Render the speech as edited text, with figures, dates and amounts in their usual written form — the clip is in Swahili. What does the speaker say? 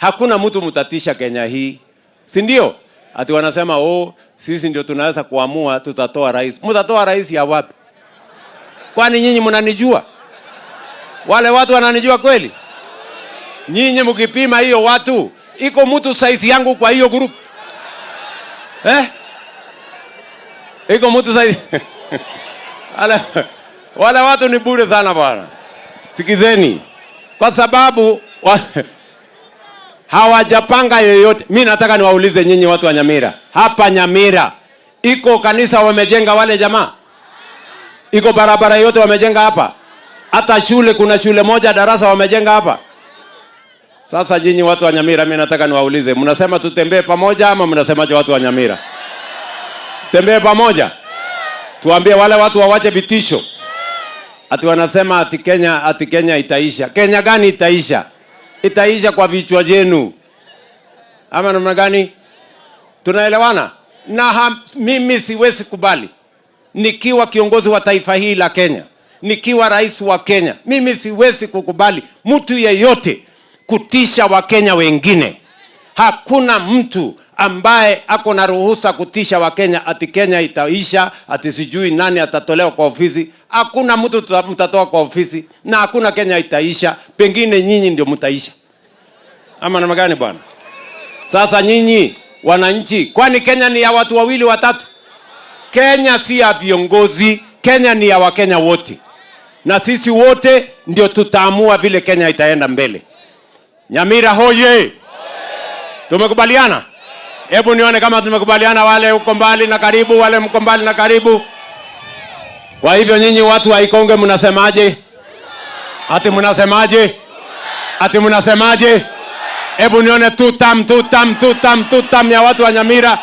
Hakuna mtu mtatisha Kenya hii. Si ndio? Ati wanasema sisi ndio tunaweza kuamua tutatoa rais. Mtatoa rais ya wapi? Kwani nyinyi mnanijua? Wale watu wananijua kweli? Nyinyi mkipima hiyo watu, iko mtu size yangu kwa hiyo group? Iko mtu size wale watu ni bure sana bwana. Sikizeni. Kwa sababu hawajapanga yoyote. Mimi nataka niwaulize nyinyi watu wa Nyamira. Hapa Nyamira iko kanisa wamejenga wale jamaa? Iko barabara yote wamejenga hapa? Hata shule, kuna shule moja darasa wamejenga hapa? Sasa nyinyi watu wa Nyamira, mimi nataka niwaulize, mnasema tutembee pamoja ama mnasemaje watu wa Nyamira? Tembee pamoja. Tuambie wale watu wawache vitisho. Ati wanasema ati Kenya itaisha. Kenya gani itaisha? Itaisha kwa vichwa jenu. Ama namna gani? Tunaelewana? Na mimi siwezi kubali. Nikiwa kiongozi wa taifa hili la Kenya, nikiwa rais wa Kenya, mimi siwezi kukubali mtu yeyote kutisha Wakenya wengine. Hakuna mtu ambaye ako na ruhusa kutisha Wakenya ati Kenya itaisha, ati sijui nani atatolewa kwa ofisi. Hakuna mtu mtatoa kwa ofisi na hakuna Kenya itaisha. Pengine nyinyi ndio mtaisha. Ama namna gani bwana? Sasa nyinyi wananchi, kwani Kenya ni ya watu wawili watatu? Kenya si ya viongozi, Kenya ni ya Wakenya wote. Na sisi wote ndio tutaamua vile Kenya itaenda mbele. Nyamira hoye! Tumekubaliana? Hebu nione kama tumekubaliana, wale uko mbali na karibu, wale mko mbali na karibu. Kwa hivyo nyinyi watu wa Ikonge mnasemaje? Ati mnasemaje? Ati mnasemaje? Hebu nione tutam ya watu wa Nyamira.